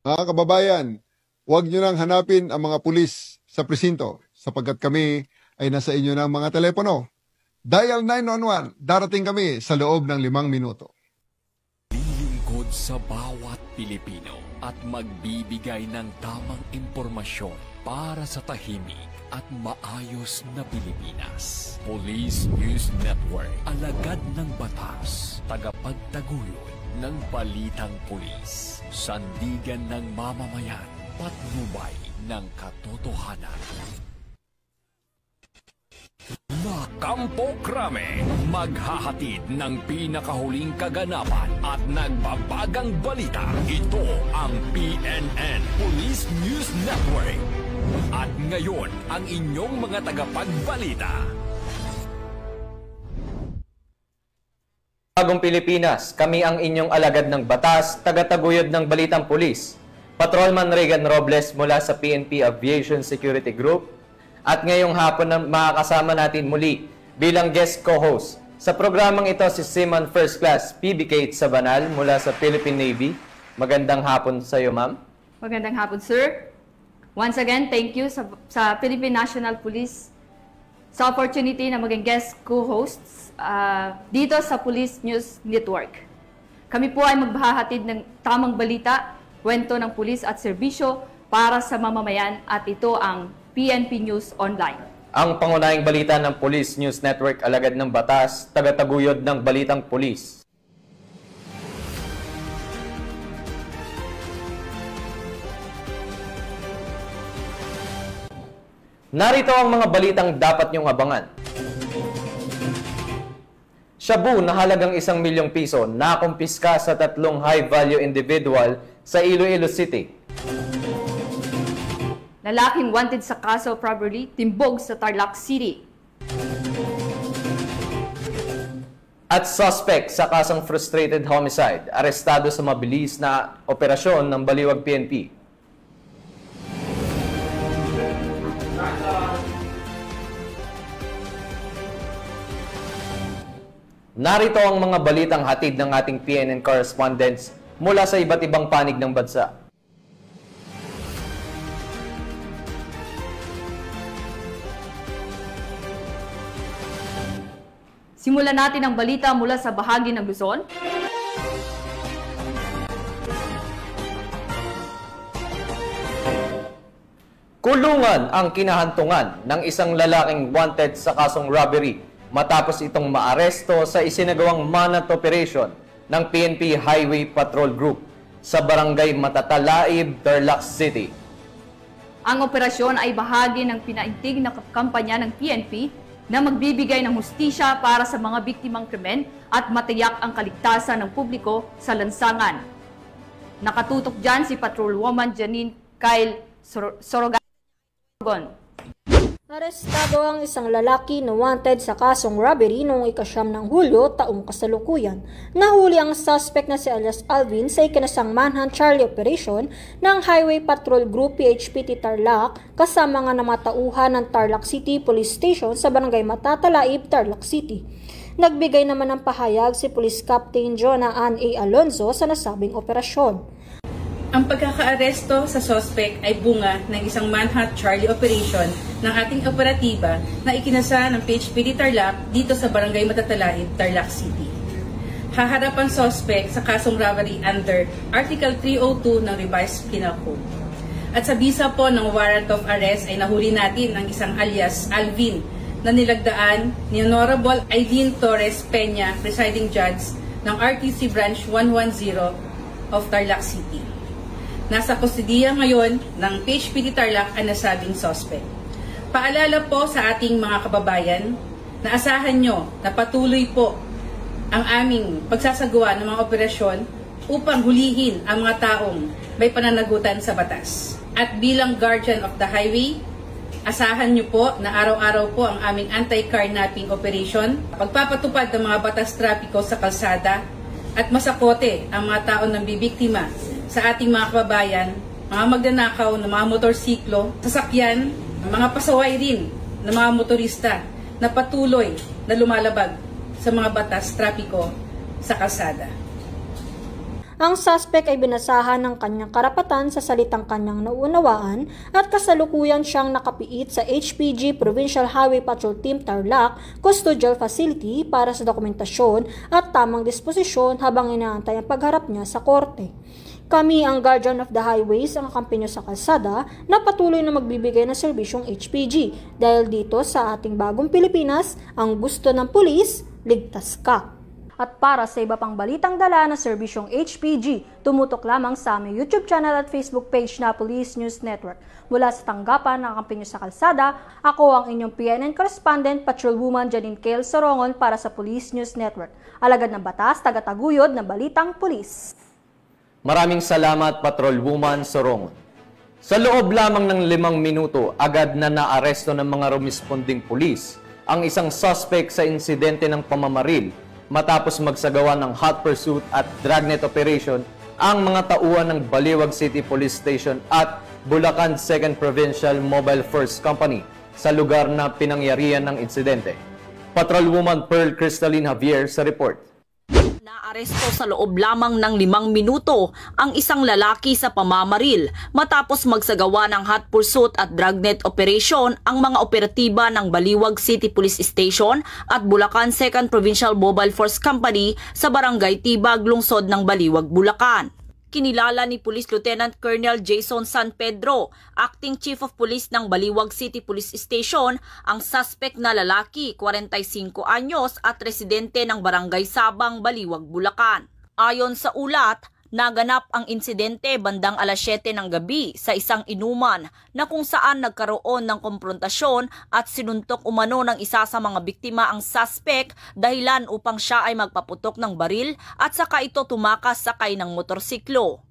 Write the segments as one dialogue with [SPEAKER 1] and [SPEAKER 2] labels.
[SPEAKER 1] Mga kababayan, huwag nyo nang hanapin ang mga pulis sa presinto sapagkat kami ay nasa inyo ng mga telepono. Dial 911, darating kami sa loob ng 5 minuto.
[SPEAKER 2] Lilingkod sa bawat Pilipino at magbibigay ng tamang impormasyon para sa tahimik at maayos na Pilipinas. Police News Network, alagad ng batas, tagapagtaguyod ng balitang pulis, sandigan ng mamamayan, patnubay ng katotohanan. Kampo Krame, maghahatid ng pinakahuling kaganapan at nagbabagang balita. Ito ang PNN Police News Network. At ngayon, ang inyong mga tagapagbalita.
[SPEAKER 3] Bagong Pilipinas, kami ang inyong alagad ng batas, tagataguyod ng balitang pulis. Patrolman Regan Robles mula sa PNP Aviation Security Group. At ngayong hapon na makakasama natin muli bilang guest co-host. Sa programang ito si Seaman First Class PB Kate Sabanal mula sa Philippine Navy. Magandang hapon sa iyo, ma'am.
[SPEAKER 4] Magandang hapon, sir. Once again, thank you sa Philippine National Police sa opportunity na maging guest co-hosts dito sa Police News Network. Kami po ay maghahatid ng tamang balita, kwento ng pulis at serbisyo para sa mamamayan at ito ang PNP News Online.
[SPEAKER 3] Ang pangunahing balita ng Police News Network, alagad ng batas, tagataguyod ng balitang pulis. Narito ang mga balitang dapat niyong abangan. Shabu na halagang 1 milyong piso nakumpiska sa 3 high-value individual sa Iloilo City.
[SPEAKER 4] Lalaking wanted sa kaso of robbery, timbog sa Tarlac City.
[SPEAKER 3] At suspect sa kasong frustrated homicide, arestado sa mabilis na operasyon ng Baliwag PNP. Narito ang mga balitang hatid ng ating PNN correspondents mula sa iba't ibang panig ng bansa.
[SPEAKER 4] Simulan natin ang balita mula sa bahagi ng Luzon.
[SPEAKER 3] Kulungan ang kinahantungan ng isang lalaking wanted sa kasong robbery matapos itong maaresto sa isinagawang manhunt operation ng PNP Highway Patrol Group sa Barangay Matatalaib, Tarlac City.
[SPEAKER 4] Ang operasyon ay bahagi ng pinaigting na kampanya ng PNP na magbibigay ng hustisya para sa mga biktimang krimen at matiyak ang kaligtasan ng publiko sa lansangan. Nakatutok dyan si Patrolwoman Janine Kyle Sorogan.
[SPEAKER 5] Arestado ang isang lalaki na wanted sa kasong robbery noong 9 ng Hulyo taong kasalukuyan. Nahuli ang suspect na si alias Alvin sa ikinasang manhunt Charlie operation ng Highway Patrol Group PHPT Tarlac kasama nga namatauhan ng Tarlac City Police Station sa Barangay Matatalaib, Tarlac City. Nagbigay naman ng pahayag si Police Captain Jonah Ann A. Alonzo sa nasabing operasyon.
[SPEAKER 6] Ang pagkakaaresto sa suspect ay bunga ng isang manhunt Charlie operation ng ating operatiba na ikinasa ng PHPD Tarlac dito sa Barangay Matatalaib, Tarlac City. Haharap ang suspect sa kasong robbery under Article 302 ng Revised Penal Code. At sa bisa po ng warrant of arrest ay nahuli natin ang isang alias Alvin na nilagdaan ni Honorable Aideen Torres Peña, presiding judge ng RTC Branch 110 of Tarlac City. Nasa kustudiya ngayon ng PHPD Tarlac ang nasabing suspect. Paalala po sa ating mga kababayan na asahan nyo na patuloy po ang aming pagsasagawa ng mga operasyon upang hulihin ang mga taong may pananagutan sa batas. At bilang guardian of the highway, asahan nyo po na araw-araw po ang aming anti-carnapping operation, pagpapatupad ng mga batas trapiko sa kalsada at masakote ang mga taong nambibiktima sa ating mga kababayan, mga magnanakaw ng mga motorsiklo, sasakyan, mga pasaway rin ng mga motorista na patuloy na lumalabag sa mga batas trapiko sa kalsada.
[SPEAKER 5] Ang suspect ay binasahan ng kanyang karapatan sa salitang kanyang nauunawaan at kasalukuyan siyang nakapiit sa HPG Provincial Highway Patrol Team Tarlac Custodial Facility para sa dokumentasyon at tamang disposisyon habang inaantay ang pagharap niya sa korte. Kami ang Guardian of the Highways ang kakampi nyo sa kalsada na patuloy na magbibigay ng serbisyong HPG dahil dito sa ating bagong Pilipinas, ang gusto ng pulis, ligtas ka. At para sa iba pang balitang dala na serbisyong HPG, tumutok lamang sa aming YouTube channel at Facebook page na Police News Network. Mula sa tanggapan ng kakampi nyo sa kalsada, ako ang inyong PNN correspondent, Patrolwoman Janine Kale Sorongon para sa Police News Network. Alagad ng batas, tagataguyod ng balitang pulis.
[SPEAKER 3] Maraming salamat, Patrolwoman Sorongon. Sa loob lamang ng 5 minuto, agad na naaresto ng mga rumisponding pulis ang isang suspect sa insidente ng pamamaril matapos magsagawa ng hot pursuit at dragnet operation ang mga tauhan ng Baliwag City Police Station at Bulacan 2nd Provincial Mobile Force Company sa lugar na pinangyarihan ng insidente. Patrolwoman Pearl Cristalline Javier sa report.
[SPEAKER 7] Naaresto sa loob lamang ng 5 minuto ang isang lalaki sa pamamaril matapos magsagawa ng hot pursuit at dragnet operation ang mga operatiba ng Baliwag City Police Station at Bulacan 2nd Provincial Mobile Force Company sa Barangay Tibag, lungsod ng Baliwag, Bulacan. Kinilala ni Police Lieutenant Colonel Jason San Pedro, Acting Chief of Police ng Baliwag City Police Station, ang suspect na lalaki, 45 anyos at residente ng Barangay Sabang, Baliwag, Bulacan. Ayon sa ulat, naganap ang insidente bandang alas 7 ng gabi sa isang inuman na kung saan nagkaroon ng komprontasyon at sinuntok umano ng isa sa mga biktima ang suspect dahilan upang siya ay magpaputok ng baril at saka ito tumakas sakay ng motorsiklo.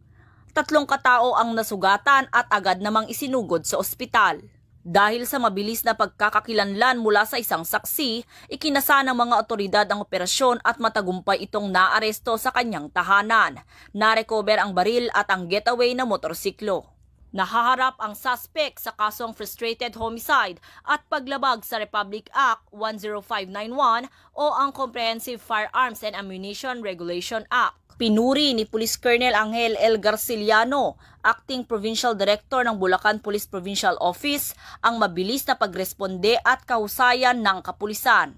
[SPEAKER 7] 3 katao ang nasugatan at agad namang isinugod sa ospital. Dahil sa mabilis na pagkakakilanlan mula sa isang saksi, ikinasa ng mga otoridad ang operasyon at matagumpay itong naaresto sa kanyang tahanan. Narecover ang baril at ang getaway na motorsiklo. Nahaharap ang suspect sa kasong frustrated homicide at paglabag sa Republic Act 10591 o ang Comprehensive Firearms and Ammunition Regulation Act. Pinuri ni Police Colonel Angel L. Garciliano, Acting Provincial Director ng Bulacan Police Provincial Office, ang mabilis na pagresponde at kahusayan ng kapulisan.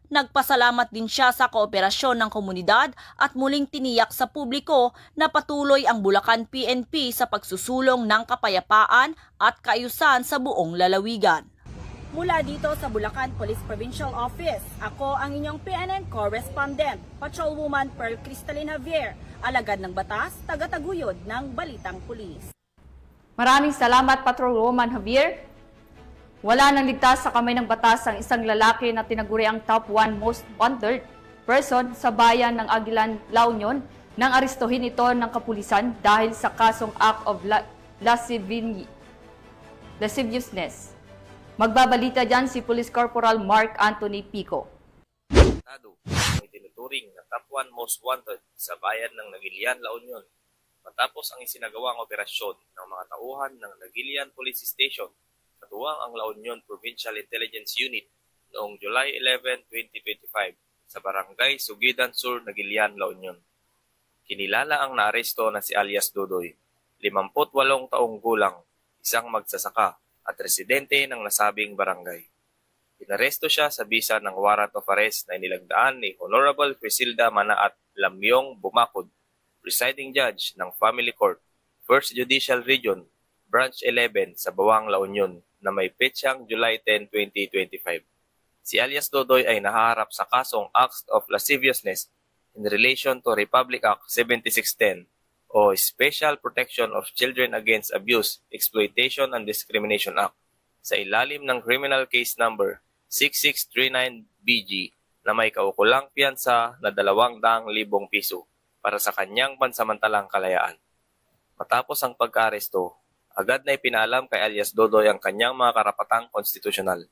[SPEAKER 7] Nagpasalamat din siya sa kooperasyon ng komunidad at muling tiniyak sa publiko na patuloy ang Bulacan PNP sa pagsusulong ng kapayapaan at kaayusan sa buong lalawigan. Mula dito sa Bulacan Police Provincial Office, ako ang inyong PNN correspondent, Patrolwoman Pearl Cristalline Javier, alagad ng batas, tagataguyod ng balitang pulis.
[SPEAKER 4] Maraming salamat, Patrolwoman Javier. Wala nang ligtas sa kamay ng batas ang isang lalaki na tinaguri ang top 1 most wanted person sa bayan ng Aguilan, La Union nang arestuhin ito ng kapulisan dahil sa kasong act of lasciviousness. Magbabalita dyan si Police Corporal Mark Anthony Pico.
[SPEAKER 8] May tinuturing na top 1 most wanted sa bayan ng Nagilian, La Union matapos ang isinagawang operasyon ng mga tauhan ng Nagilian Police Station katuwang ang La Union Provincial Intelligence Unit noong July 11, 2025 sa Barangay Sugidan Sur, Nagilian, La Union. Kinilala ang naaresto na si alias Dodoy, 58 taong gulang, isang magsasaka at residente ng nasabing barangay. Inaresto siya sa bisa ng warrant of arrest na inilagdaan ni Honorable Crisilda Manaat Lamyong Bumakod, presiding judge ng Family Court, 1st Judicial Region, Branch 11 sa Bawang, La Union na may petsang July 10, 2025. Si alias Dodoy ay nahaharap sa kasong acts of lasciviousness in relation to Republic Act 7610 o Special Protection of Children Against Abuse, Exploitation and Discrimination Act sa ilalim ng Criminal Case Number 6639BG na may kaukulang piyansa na 200,000 piso para sa kanyang pansamantalang kalayaan. Matapos ang pagka-aresto, agad na ipinalam kay alias Dodoy ang kanyang mga karapatang konstitusyonal.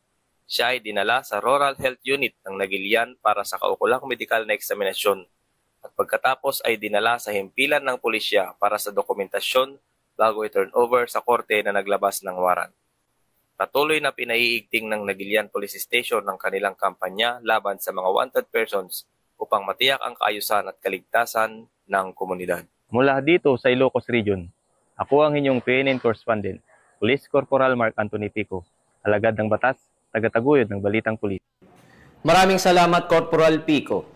[SPEAKER 8] Siya ay dinala sa Rural Health Unit ng Nagilian para sa kaukulang medikal na eksaminasyon at pagkatapos ay dinala sa himpilan ng pulisya para sa dokumentasyon bago i-turn over sa korte na naglabas ng warrant. Patuloy na pinaiigting ng Nagilian Police Station ng kanilang kampanya laban sa mga wanted persons upang matiyak ang kaayusan at kaligtasan ng komunidad.
[SPEAKER 9] Mula dito sa Ilocos Region, ako ang inyong PNN correspondent, Police Corporal Mark Anthony Pico, alagad ng batas, tagataguyod ng Balitang Pulis.
[SPEAKER 3] Maraming salamat, Corporal Pico.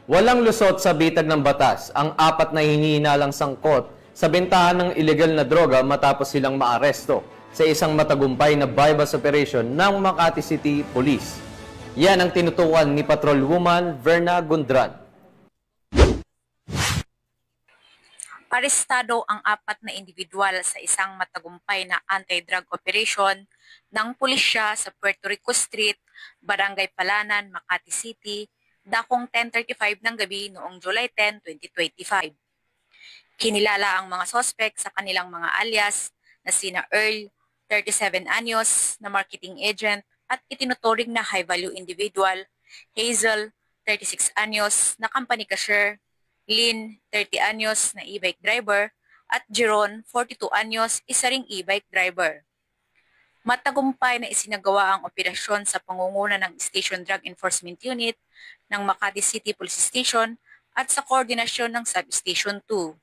[SPEAKER 3] Walang lusot sa bitag ng batas ang 4 na hinihinalang sangkot sa bentahan ng ilegal na droga matapos silang maaresto sa isang matagumpay na bypass operation ng Makati City Police. Yan ang tinutukan ni Patrolwoman Verna Gondran.
[SPEAKER 10] Arestado ang 4 na individual sa isang matagumpay na anti-drug operation ng pulisya sa Puerto Rico Street, Barangay Palanan, Makati City, dakong 10:35 ng gabi noong July 10, 2025. Kinilala ang mga sospek sa kanilang mga alias na sina Earl, 37 anyos, na marketing agent at itinuturing na high-value individual, Hazel, 36 anyos, na company cashier, Lynn, 30 anyos, na e-bike driver, at Jeron, 42 anyos, isa ring e-bike driver. Matagumpay na isinagawa ang operasyon sa pangunguna ng Station Drug Enforcement Unit ng Makati City Police Station at sa koordinasyon ng Substation 2.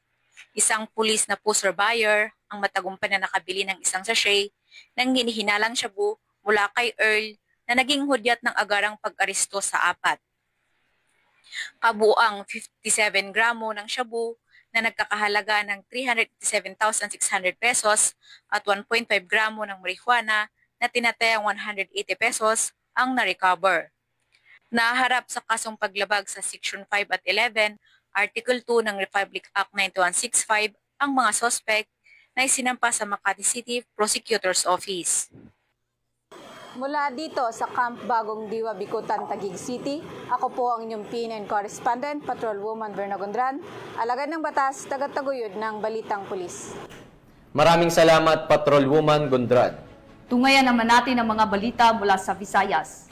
[SPEAKER 10] Isang pulis na pusher buyer ang matagumpay na nakabili ng isang sachet ng hinihinalang shabu mula kay Earl na naging hudyat ng agarang pag-aresto sa 4. Kabuang 57 gramo ng shabu na nagkakahalaga ng 387,600 pesos at 1.5 gramo ng marijuana na tinatayang 180 pesos ang na-recover. Naharap sa kasong paglabag sa Section 5 at 11, Article 2 ng Republic Act 9165 ang mga sospek na isinampa sa Makati City Prosecutor's Office.
[SPEAKER 11] Mula dito sa Camp Bagong Diwa, Bicutan, Taguig City, ako po ang inyong PNN correspondent, Patrolwoman Verna Gondran, alagad ng batas, tagataguyod ng Balitang Pulis.
[SPEAKER 3] Maraming salamat, Patrolwoman Gondran.
[SPEAKER 4] Tungayan naman natin ang mga balita mula sa Visayas.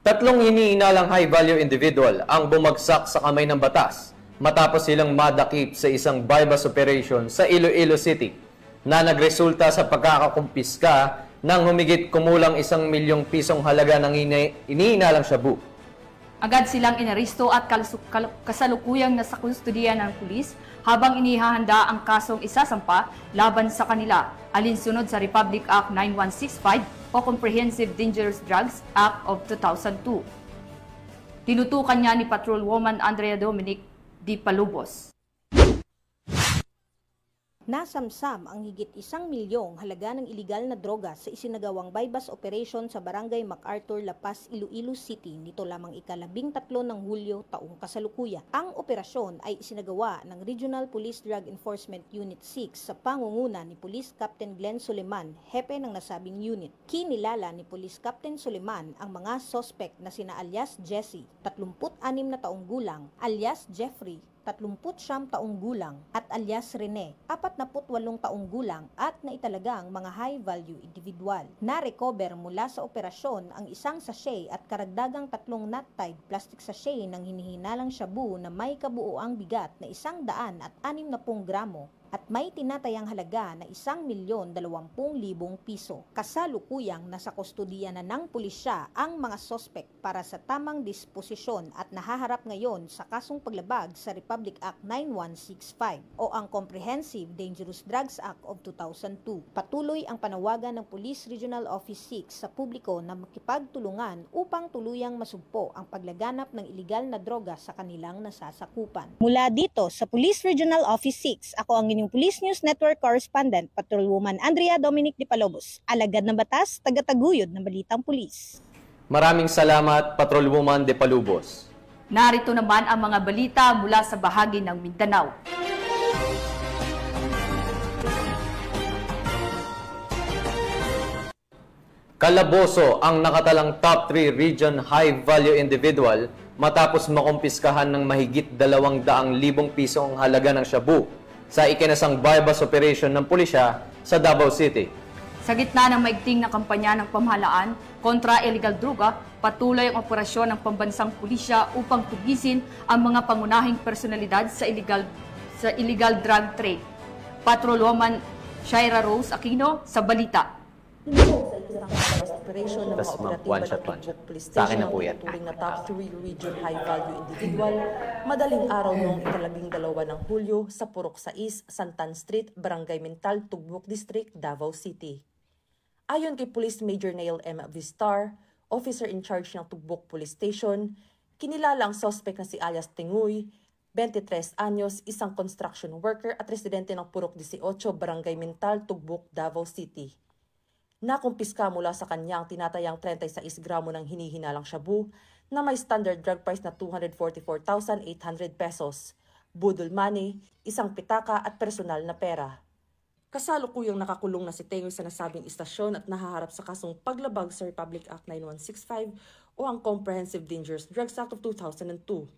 [SPEAKER 3] Tatlong iniinalang high-value individual ang bumagsak sa kamay ng batas matapos silang madakip sa isang bypass operation sa Iloilo City na nagresulta sa pagkakakumpiska ng humigit kumulang 1 milyong pisong halaga ng iniinalang shabu.
[SPEAKER 4] Agad silang inaristo at kasalukuyang nasa kustudiya ng pulis habang inihahanda ang kasong isasampa laban sa kanila alinsunod sa Republic Act 9165 o Comprehensive Dangerous Drugs Act of 2002. Tinutukan niya ni Patrolwoman Andrea Dominic Di Palubos.
[SPEAKER 5] Nasamsam ang higit 1 milyong halaga ng iligal na droga sa isinagawang bypass operation sa Barangay MacArthur, La Paz, Iloilo City nito lamang ika-13 ng Hulyo taong kasalukuyan. Ang operasyon ay isinagawa ng Regional Police Drug Enforcement Unit 6 sa pangunguna ni Police Captain Glenn Suleman, hepe ng nasabing unit. Kinilala ni Police Captain Suleman ang mga sospek na sina alias Jesse, 36 na taong gulang, alias Jeffrey, 39 taong gulang at alias Rene, 48 taong gulang at naitalagang mga high-value individual. Na-recover mula sa operasyon ang isang sachet at karagdagang 3 knot-tied plastic sachet ng hinihinalang shabu na may kabuuang bigat na 160 gramo at may tinatayang halaga na 1,020,000 piso. Kasalukuyang nasa kustudiya na ng pulisya ang mga sospek para sa tamang disposisyon at nahaharap ngayon sa kasong paglabag sa Republic Act 9165 o ang Comprehensive Dangerous Drugs Act of 2002. Patuloy ang panawagan ng Police Regional Office 6 sa publiko na makipagtulungan upang tuluyang masugpo ang paglaganap ng iligal na droga sa kanilang nasasakupan. Mula dito sa Police Regional Office 6, ako ang inyong Police News Network Correspondent, Patrolwoman Andrea Dominic Di Palubos, alagad ng batas, tagataguyod ng Balitang Pulis.
[SPEAKER 3] Maraming salamat, Patrolwoman Di Palubos.
[SPEAKER 4] Narito naman ang mga balita mula sa bahagi ng Mindanao.
[SPEAKER 3] Calaboso ang nakatalang top 3 region high-value individual matapos makumpiskahan ng mahigit 200,000 piso ang halaga ng shabu sa ikinasang bypass operation ng pulisya sa Davao City.
[SPEAKER 4] Sa gitna ng maigting na kampanya ng pamahalaan kontra illegal droga, patuloy ang operasyon ng pambansang pulisya upang tugisin ang mga pangunahing personalidad sa illegal drug trade. Patrolwoman Shaira Rose Aquino sa balita.
[SPEAKER 12] Operation ng mga
[SPEAKER 3] Tas
[SPEAKER 12] operatiba
[SPEAKER 3] one
[SPEAKER 12] ng
[SPEAKER 3] shot, one
[SPEAKER 12] Tugbok
[SPEAKER 3] shot.
[SPEAKER 12] Police
[SPEAKER 3] Sa akin
[SPEAKER 12] Station
[SPEAKER 3] na po
[SPEAKER 12] ang
[SPEAKER 3] yan.
[SPEAKER 12] tinuturing na top 3 region high-value individual, madaling araw noong 12 ng Hulyo sa Purok 6, Santan Street, Barangay Mintal, Tugbok District, Davao City. Ayon kay Police Major Neil M. Vistar, officer in charge ng Tugbok Police Station, kinilala ang suspect na si alias Tinguy, 23 anyos, isang construction worker at residente ng Purok 18, Barangay Mintal, Tugbok, Davao City. Nakumpiska mula sa kanya ang tinatayang 36 gramo ng hinihinalang shabu na may standard drug price na 244,800 pesos, budol money, isang pitaka at personal na pera. Kasalukuyang nakakulong na si Tengoy sa nasabing istasyon at nahaharap sa kasong paglabag sa Republic Act 9165 o ang Comprehensive Dangerous Drugs Act of 2002.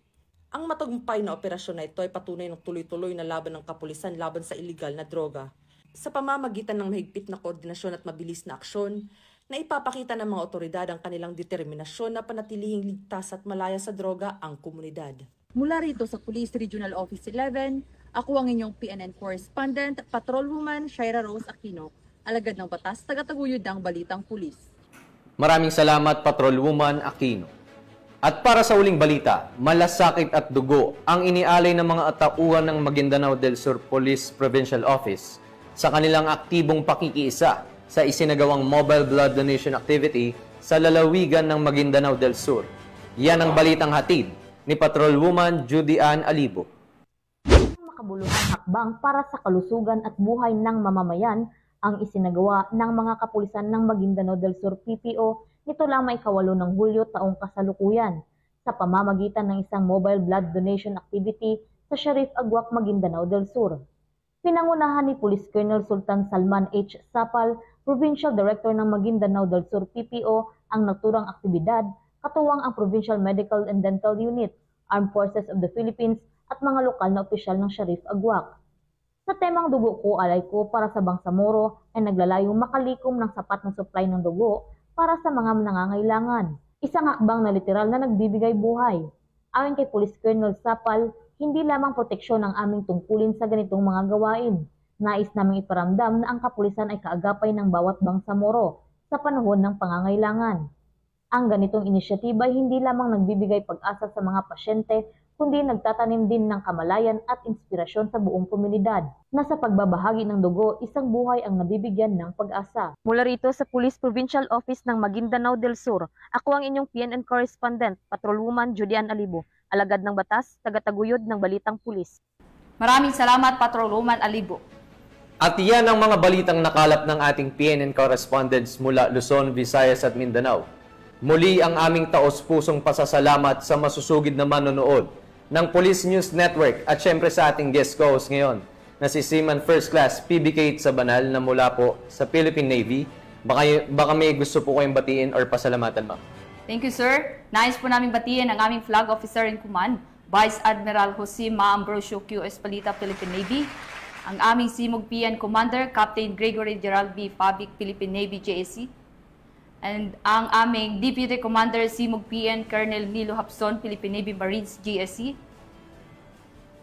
[SPEAKER 12] Ang matagumpay na operasyon na ito ay patunay ng tuloy-tuloy na laban ng kapulisan laban sa iligal na droga. Sa pamamagitan ng mahigpit na koordinasyon at mabilis na aksyon, na ipapakita ng mga otoridad ang kanilang determinasyon na panatilihing ligtas at malaya sa droga ang komunidad.
[SPEAKER 13] Mula rito sa Police Regional Office 11, ako ang inyong PNN Correspondent, Patrolwoman Shaira Rose Aquino, alagad ng batas, tagataguyod ng Balitang Pulis.
[SPEAKER 3] Maraming salamat, Patrolwoman Aquino. At para sa uling balita, malasakit at dugo ang inialay ng mga tauhan ng Maguindanao del Sur Police Provincial Office sa kanilang aktibong pakikiisa sa isinagawang mobile blood donation activity sa lalawigan ng Maguindanao del Sur. Yan ang balitang hatid ni Patrolwoman Judy Ann Alibo.
[SPEAKER 14] Makabuluhang hakbang para sa kalusugan at buhay ng mamamayan ang isinagawa ng mga kapulisan ng Maguindanao del Sur PPO nito lamang 8 ng Hulyo taong kasalukuyan sa pamamagitan ng isang mobile blood donation activity sa Sheriff Aguac, Maguindanao del Sur. Pinangunahan ni Police Colonel Sultan Salman H. Sapal, Provincial Director ng Maguindanao del Sur PPO, ang naturang aktibidad, katuwang ang Provincial Medical and Dental Unit, Armed Forces of the Philippines at mga lokal na opisyal ng Sheriff Aguac. Sa temang dugo ko, alay ko para sa Bangsamoro ay naglalayong makalikom ng sapat na supply ng dugo para sa mga nangangailangan. Isang hakbang na literal na nagbibigay buhay. Ayon kay Police Colonel Sapal, hindi lamang proteksyon ang aming tungkulin sa ganitong mga gawain. Nais naming iparamdam na ang kapulisan ay kaagapay ng bawat Bangsamoro sa panahon ng pangangailangan. Ang ganitong inisyatiba ay hindi lamang nagbibigay pag-asa sa mga pasyente, kundi nagtatanim din ng kamalayan at inspirasyon sa buong komunidad na sa pagbabahagi ng dugo, isang buhay ang nabibigyan ng pag-asa. Mula rito sa Police Provincial Office ng Maguindanao del Sur, ako ang inyong PNN Correspondent, Patrolwoman Judy Ann Alibo, alagad ng batas, tagataguyod ng Balitang Pulis.
[SPEAKER 4] Maraming salamat, Patrolwoman Alibo.
[SPEAKER 3] At yan ang mga balitang nakalap ng ating PNN correspondents mula Luzon, Visayas at Mindanao. Muli ang aming taos-pusong pasasalamat sa masusugid na manonood ng Police News Network at syempre sa ating guest co-host ngayon na si Seaman First Class PB Kate Sabanal na mula po sa Philippine Navy. Baka may gusto po kayong batiin or pasalamatan, ma'am.
[SPEAKER 4] Thank you, sir. Nais po namin batiin ang aming Flag Officer in Command, Vice Admiral Jose Ma Ambrosio QS Palita, Philippine Navy, ang aming Simog PN Commander, Captain Gregory Gerald B. Fabic, Philippine Navy JSC, and ang aming Deputy Commander Simog PN Colonel Nilo Hapson, Philippine Navy Marines GSC.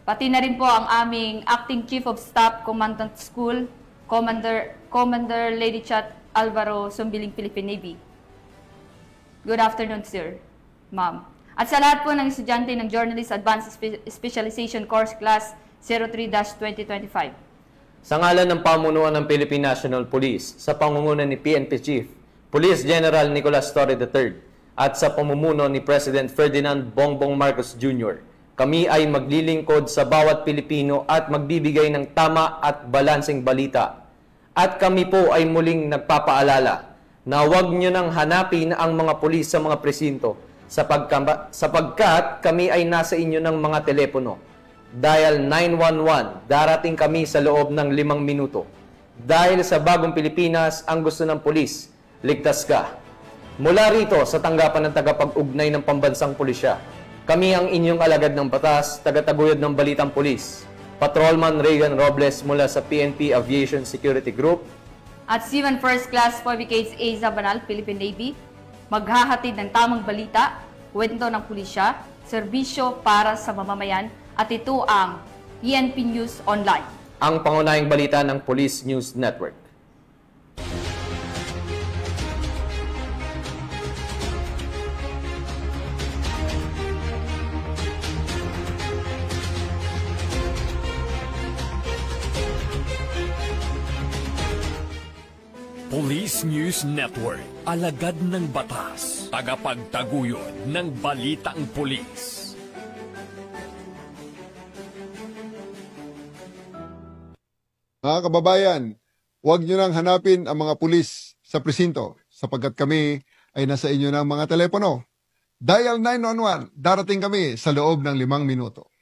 [SPEAKER 4] Pati na rin po ang aming Acting Chief of Staff Commandant School, Commander Lady Chat Alvaro Sumbiling, Philippine Navy. Good afternoon, sir, ma'am. At sa lahat po ng estudyante ng Journalist Advanced Specialization Course Class 03-2025.
[SPEAKER 3] Sa ngalan ng pamunuan ng Philippine National Police, sa pangunguna ni PNP Chief, Police General Nicolas Torre III, at sa pamumuno ni President Ferdinand Bongbong Marcos Jr., kami ay maglilingkod sa bawat Pilipino at magbibigay ng tama at balanseng balita. At kami po ay muling nagpapaalala na huwag nyo nang hanapin ang mga pulis sa mga presinto sapagkat kami ay nasa inyo ng mga telepono. Dial 911, darating kami sa loob ng 5 minuto. Dahil sa bagong Pilipinas, ang gusto ng pulis, ligtas ka. Mula rito sa tanggapan ng tagapag-ugnay ng pambansang pulisya, kami ang inyong alagad ng batas, tagataguyod ng Balitang Pulis, Patrolman Regan Robles mula sa PNP Aviation Security Group,
[SPEAKER 4] at Seaman First Class Fabricates A. Zabanal, Philippine Navy, maghahatid ng tamang balita, kwento ng pulisya, serbisyo para sa mamamayan, at ito ang PNP News Online.
[SPEAKER 3] Ang pangunahing balita ng Police News Network.
[SPEAKER 2] Police News Network, alagad ng batas, tagapagtaguyod ng balitang pulis.
[SPEAKER 1] Mga kababayan, huwag nyo nang hanapin ang mga pulis sa presinto sapagkat kami ay nasa inyo ng mga telepono. Dial 911, darating kami sa loob ng 5 minuto.